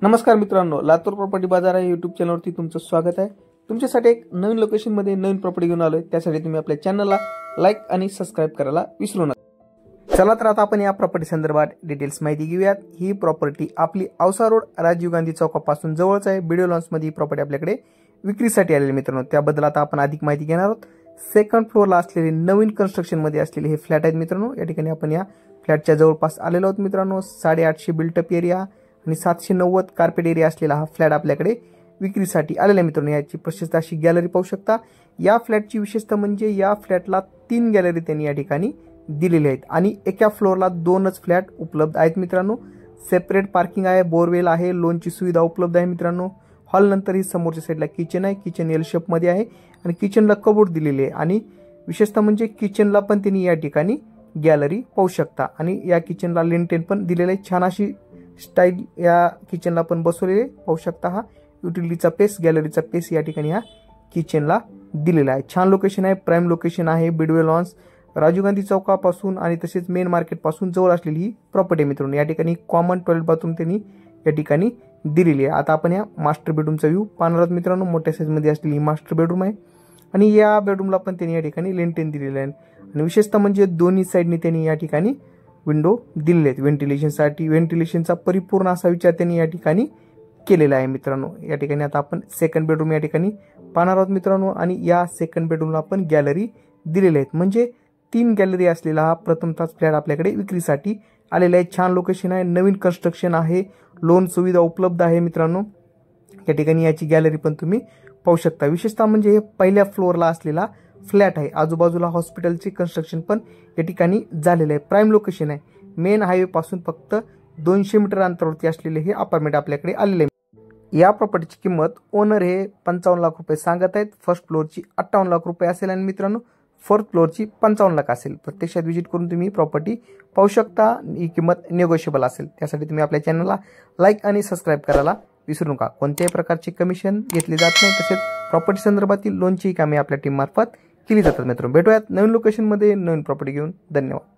नमस्कार मित्रांनो, लातूर प्रॉपर्टी बाजार या यूट्यूब चॅनलवरती तुमचं स्वागत आहे। तुमच्यासाठी एक नवीन लोकेशनमध्ये नवीन प्रॉपर्टी घेऊन आलोय। त्यासाठी तुम्ही आपल्या चॅनलला लाईक आणि सबस्क्राइब करायला विसरू नका। चला तर आता आपण या प्रॉपर्टी संदर्भात डिटेल्स माहिती घेऊयात। ही प्रॉपर्टी आपली औसा रोड राजीव गांधी चौकापासून जवळच आहे। व्हिडिओ लॉन्चमध्ये ही प्रॉपर्टी आपल्याकडे विक्रीसाठी आलेली मित्रांनो, त्याबद्दल आता आपण अधिक माहिती घेणार आहोत। सेकंड फ्लोअरला असलेले नवीन कन्स्ट्रक्शन मध्ये असलेले हे फ्लॅट आहेत मित्रांनो। या ठिकाणी आपण या फ्लॅटच्या जवळपास आलेलो आहोत मित्रांनो। 850 बिल्टअप एरिया आणि 790 कार्पेट एरिया असलेला हा फ्लॅट आपल्याकडे विक्रीसाठी आलेला आहे मित्रांनो। याची प्रशस्त अशी गॅलरी पाहू शकता। या फ्लॅटची विशेषता म्हणजे या फ्लॅटला 3 गॅलरी त्यांनी या ठिकाणी दिलेली आहेत आणि एका फ्लोअरला 2च फ्लॅट उपलब्ध आहेत मित्रांनो। सेपरेट पार्किंग आहे, बोरवेल आहे, लोनची सुविधा उपलब्ध आहे मित्रांनो। हॉल नंतर ही समोरच्या साईडला किचन आहे। किचन एल शेप मध्ये आहे आणि किचनला कबोर्ड दिलेले आहे आणि विशेषता म्हणजे किचनला पण त्यांनी या ठिकाणी गॅलरी पाहू शकता आणि या किचनला लिंटेन पण दिलेले आहे। छान अशी स्टाईल या किचनला पण बसवलेले पाहू शकता। हा युटिलिटीचा पेस, गॅलरीचा पेस या ठिकाणी या किचनला दिलेला आहे। छान लोकेशन आहे, प्राइम लोकेशन आहे। बिडवे लॉन्स राजीव गांधी चौकापासून आणि तसेच मेन मार्केट पासून जवळ असलेली ही प्रॉपर्टी मित्रांनो। या ठिकाणी कॉमन टॉयलेट बाथरूम त्यांनी या ठिकाणी दिलेली आहे। आता आपण या मास्टर बेडरूमचा व्ह्यू पाहणार आहोत मित्रांनो। मोठ्या साईज मध्ये असलेली मास्टर बेडरूम आहे आणि या बेडरूमला पण त्यांनी या ठिकाणी लिंटेन दिलेले आहे आणि विशेषतः म्हणजे दोन्ही साईडनी त्यांनी या ठिकाणी विंडो दिलेले आहेत व्हेंटिलेशनसाठी। व्हेंटिलेशनचा परिपूर्ण असा विचार त्यांनी या ठिकाणी केलेला आहे मित्रांनो। या ठिकाणी आता आपण सेकंड बेडरूम या ठिकाणी पाहणार आहोत मित्रांनो आणि या सेकंड बेडरूमला पण गॅलरी दिलेले आहेत। म्हणजे 3 गॅलरी असलेला हा प्रथमतःच फ्लॅट आपल्याकडे विक्रीसाठी आलेला आहे। छान लोकेशन आहे, नवीन कन्स्ट्रक्शन आहे, लोन सुविधा उपलब्ध आहे मित्रांनो। या ठिकाणी याची गॅलरी पण तुम्ही पाहू शकता। विशेषतः म्हणजे हे पहिल्या फ्लोअरला असलेला फ्लॅट आहे। आजूबाजूला हॉस्पिटलचे कन्स्ट्रक्शन पण या ठिकाणी झालेलं आहे। प्राइम लोकेशन आहे। मेन हायवे पासून फक्त 200 मीटर अंतरावरती असलेले हे अपार्टमेंट आपल्याकडे आलेले आहे। या प्रॉपर्टीची किंमत ओनर हे 55 लाख रुपये सांगत आहेत। फर्स्ट फ्लोअरची 58 लाख रुपये असेल आणि मित्रांनो फोर्थ फ्लोअरची 55 लाख असेल। प्रत्यक्षात व्हिजिट करून तुम्ही प्रॉपर्टी पाहू शकता। ही किंमत निगोशिएबल असेल। त्यासाठी तुम्ही आपल्या चॅनलला लाईक आणि सबस्क्राइब करायला विसरू नका। कोणत्याही प्रकारचे कमिशन घेतले जात नाही, तसेच प्रॉपर्टी संदर्भातील लोनची कामे आपल्या टीम मार्फत केली जातात मित्रांनो। भेटूयात नवीन लोकेशनमध्ये नवीन प्रॉपर्टी घेऊन। धन्यवाद।